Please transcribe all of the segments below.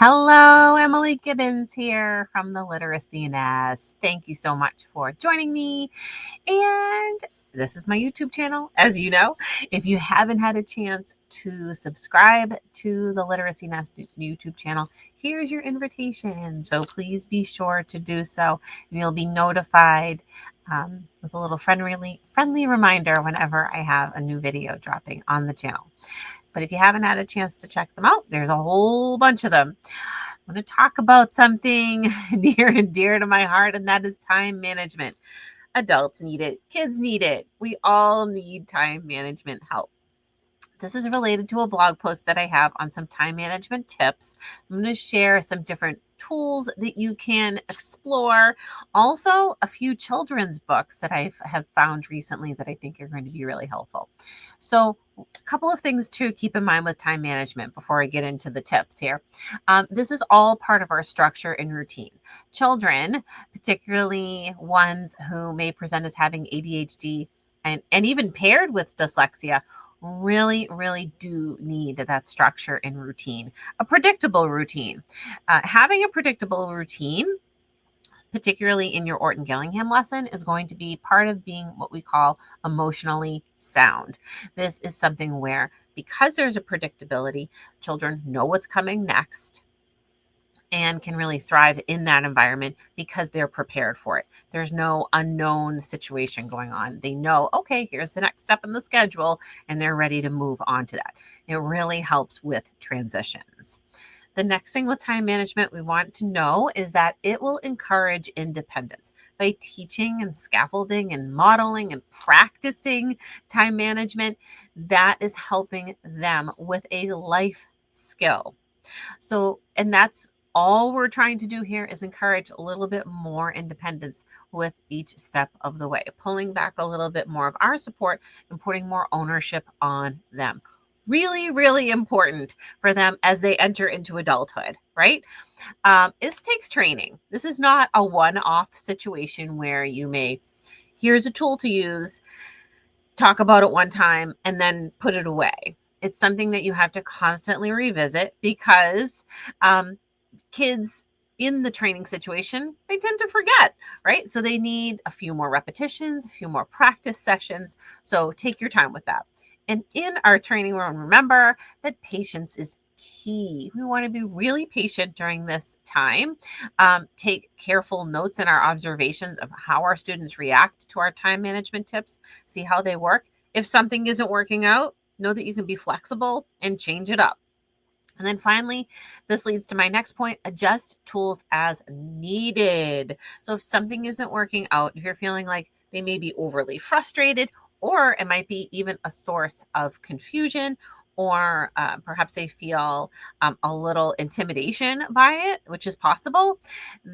Hello, Emily Gibbons here from the Literacy Nest. Thank you so much for joining me. And this is my YouTube channel, as you know. If you haven't had a chance to subscribe to the Literacy Nest YouTube channel, here's your invitation. So please be sure to do so, and you'll be notified with a little friendly reminder whenever I have a new video dropping on the channel. But if you haven't had a chance to check them out, there's a whole bunch of them. I want to talk about something near and dear to my heart, and that is time management. Adults need it. Kids need it. We all need time management help. This is related to a blog post that I have on some time management tips. I'm going to share some different tools that you can explore. Also, a few children's books that I have found recently that I think are going to be really helpful. So, a couple of things to keep in mind with time management before I get into the tips here. This is all part of our structure and routine. Children, particularly ones who may present as having ADHD and even paired with dyslexia, really do need that structure and routine, a predictable routine. Having a predictable routine, particularly in your Orton-Gillingham lesson, is going to be part of being what we call emotionally sound. This is something where, because there's a predictability, children know what's coming next and can really thrive in that environment because they're prepared for it. There's no unknown situation going on. They know, okay, here's the next step in the schedule, and they're ready to move on to that. It really helps with transitions. The next thing with time management we want to know is that it will encourage independence. By teaching and scaffolding and modeling and practicing time management, that is helping them with a life skill. So, and that's all we're trying to do here is encourage a little bit more independence with each step of the way, pulling back a little bit more of our support and putting more ownership on them. Really important for them as they enter into adulthood, right? This takes training. This is not a one-off situation where here's a tool to use, talk about it one time, and then put it away. It's something that you have to constantly revisit because kids in the training situation, they tend to forget, right? So they need a few more repetitions, a few more practice sessions. So take your time with that. And in our training room, remember that patience is key. We want to be really patient during this time. Take careful notes in our observations of how our students react to our time management tips, see how they work. If something isn't working out, know that you can be flexible and change it up. And then finally, this leads to my next point, adjust tools as needed. So if something isn't working out, if you're feeling like they may be overly frustrated, or it might be even a source of confusion, or perhaps they feel a little intimidation by it, which is possible,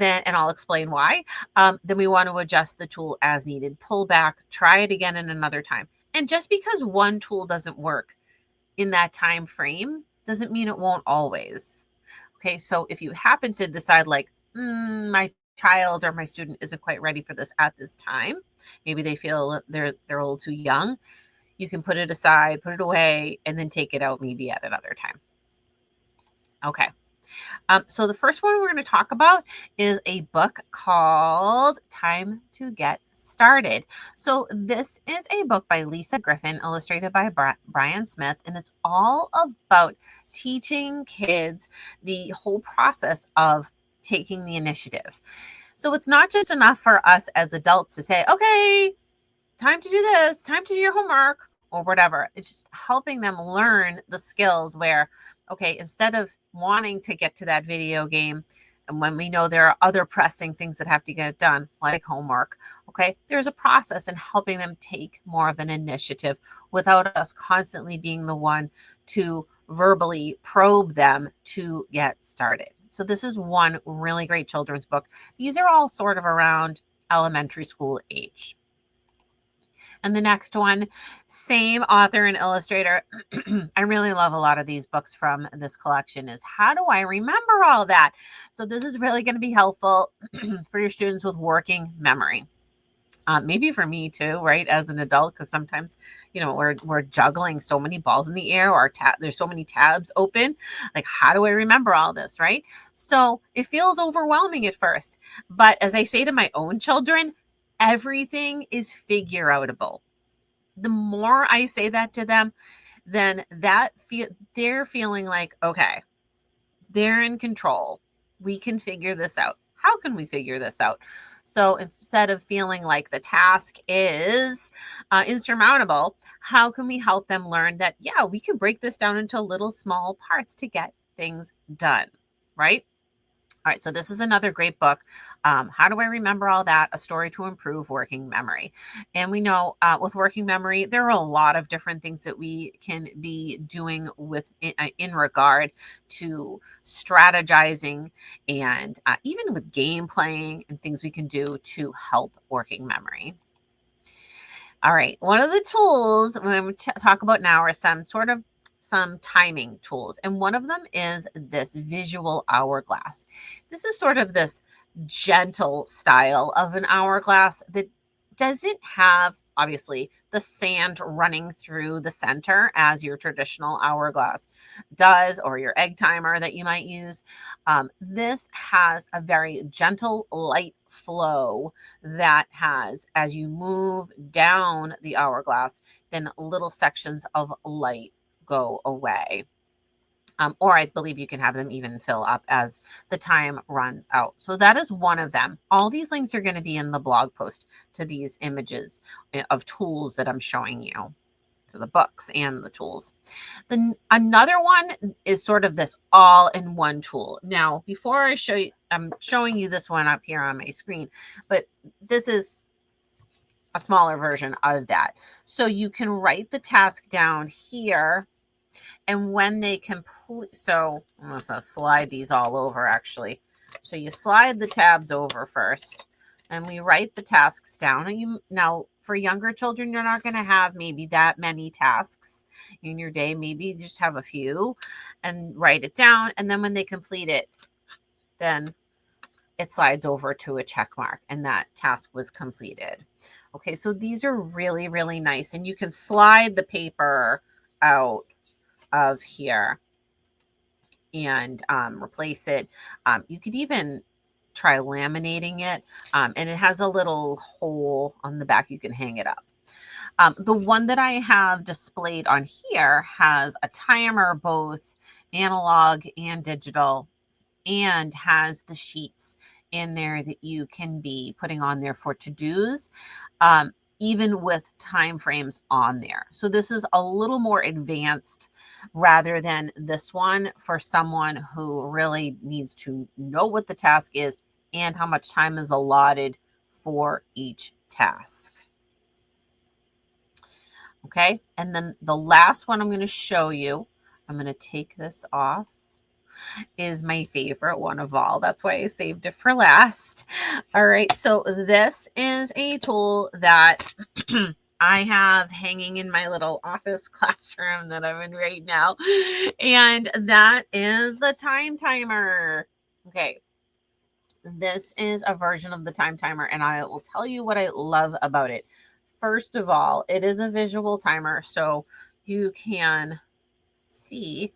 and I'll explain why, then we want to adjust the tool as needed, pull back, try it again in another time. And just because one tool doesn't work in that time frame doesn't mean it won't always. Okay, so if you happen to decide like, my child or my student isn't quite ready for this at this time, maybe they feel they're a little too young, you can put it aside, put it away, and then take it out maybe at another time. Okay. So the first one we're going to talk about is a book called Time to Get Started. So this is a book by Lisa Griffin, illustrated by Brian Smith, and it's all about teaching kids the whole process of taking the initiative. So it's not just enough for us as adults to say, okay, time to do this, time to do your homework, or whatever. It's just helping them learn the skills where, okay, instead of wanting to get to that video game, and when we know there are other pressing things that have to get done, like homework, okay, there's a process in helping them take more of an initiative without us constantly being the one to verbally probe them to get started. So this is one really great children's book. These are all sort of around elementary school age. And the next one, same author and illustrator. I really love a lot of these books from this collection, is How Do I Remember All That? So this is really going to be helpful for your students with working memory. Maybe for me too, right? As an adult, because sometimes, we're juggling so many balls in the air, or there's so many tabs open. Like, how do I remember all this, right? So it feels overwhelming at first. But as I say to my own children, everything is figure outable. The more I say that to them, then they're feeling like, okay, they're in control. We can figure this out. How can we figure this out? So instead of feeling like the task is insurmountable, how can we help them learn that, yeah, we can break this down into little small parts to get things done, right? All right, so this is another great book. How do I remember all that? A story to improve working memory. And we know with working memory, there are a lot of different things that we can be doing in regard to strategizing, and even with game playing and things we can do to help working memory. All right, one of the tools I'm going to talk about now are some timing tools. And one of them is this visual hourglass. This is sort of this gentle style of an hourglass that doesn't have, obviously, the sand running through the center as your traditional hourglass does, or your egg timer that you might use. This has a very gentle, light flow that has, as you move down the hourglass, then little sections of light go away. Or I believe you can have them even fill up as the time runs out. So that is one of them. All these links are going to be in the blog post to these images of tools that I'm showing you, for the books and the tools. Then another one is sort of this all-in-one tool. Now, before I show you, I'm showing you this one up here on my screen, but this is a smaller version of that. So you can write the task down here, and when they complete, so I'm going to slide these all over actually. So you slide the tabs over first, and we write the tasks down. And now for younger children, you're not going to have maybe that many tasks in your day. Maybe you just have a few and write it down. And then when they complete it, then it slides over to a check mark, and that task was completed. Okay, so these are really, really nice. And you can slide the paper out of here and replace it. You could even try laminating it, and it has a little hole on the back. You can hang it up. The one that I have displayed on here has a timer, both analog and digital, and has the sheets in there that you can be putting on there for to-dos, even with time frames on there. So this is a little more advanced rather than this one for someone who really needs to know what the task is and how much time is allotted for each task. Okay, and then the last one I'm going to show you, I'm going to take this off, is my favorite one of all. That's why I saved it for last. All right, so this is a tool that I have hanging in my little office classroom that I'm in right now, and that is the time timer. Okay, this is a version of the time timer, and I will tell you what I love about it. First of all, it is a visual timer, so you can see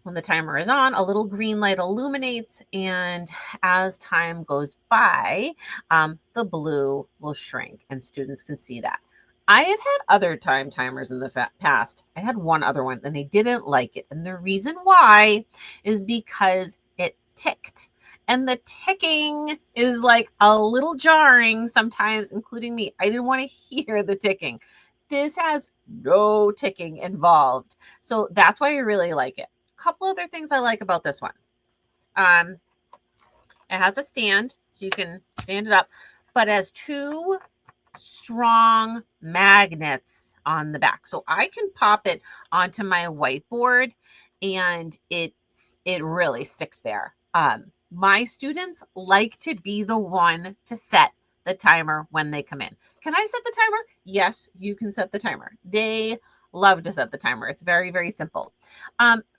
when the timer is on, a little green light illuminates, and as time goes by, the blue will shrink, and students can see that. I have had other time timers in the past. I had one other one, and they didn't like it. And the reason why is because it ticked. And the ticking is like a little jarring sometimes, including me. I didn't want to hear the ticking. This has no ticking involved. So that's why I really like it. Couple other things I like about this one. It has a stand, so you can stand it up, but it has two strong magnets on the back. So I can pop it onto my whiteboard, and it really sticks there. My students like to be the one to set the timer when they come in. Can I set the timer? Yes, you can set the timer. They love to set the timer. It's very, very simple.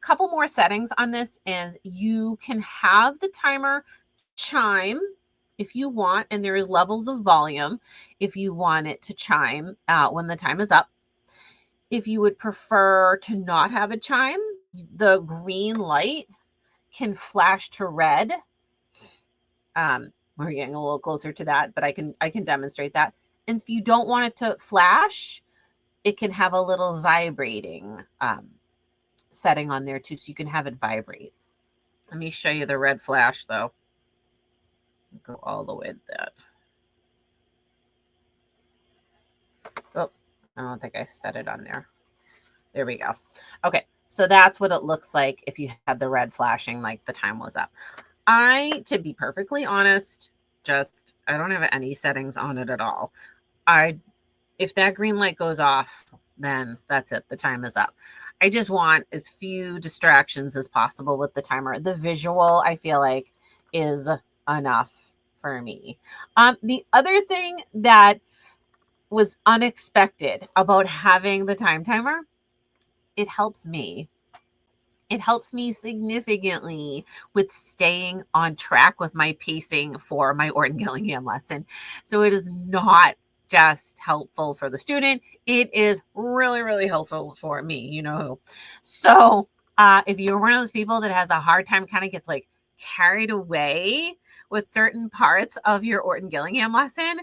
Couple more settings on this is you can have the timer chime if you want, and there is levels of volume, if you want it to chime when the time is up. If you would prefer to not have a chime, the green light can flash to red. We're getting a little closer to that, but I can demonstrate that. And if you don't want it to flash, it can have a little vibrating setting on there too, so you can have it vibrate. Let me show you the red flash though. Go all the way to that. Oh, I don't think I set it on there. There we go. Okay, so that's what it looks like if you had the red flashing like the time was up. To be perfectly honest, I don't have any settings on it at all. If that green light goes off, then that's it. The time is up. I just want as few distractions as possible with the timer. The visual, I feel like, is enough for me. The other thing that was unexpected about having the time timer, it helps me. It helps me significantly with staying on track with my pacing for my Orton-Gillingham lesson. So it is not just helpful for the student. It is really, really helpful for me, you know who. So if you're one of those people that has a hard time, kind of gets like carried away with certain parts of your Orton-Gillingham lesson,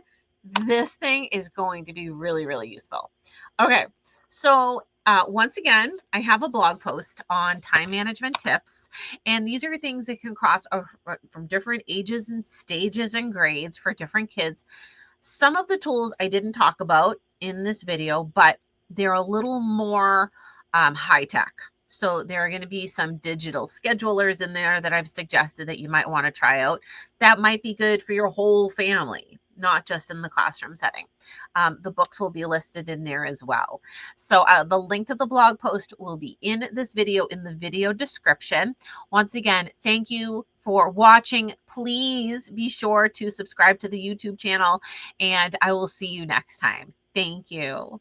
this thing is going to be really, really useful. Okay, so once again, I have a blog post on time management tips, and these are things that can cross from different ages and stages and grades for different kids. Some of the tools I didn't talk about in this video, but they're a little more high tech. So there are going to be some digital schedulers in there that I've suggested that you might want to try out. That might be good for your whole family, not just in the classroom setting. The books will be listed in there as well. So the link to the blog post will be in this video, in the video description. Once again, thank you for watching. Please be sure to subscribe to the YouTube channel, and I will see you next time. Thank you.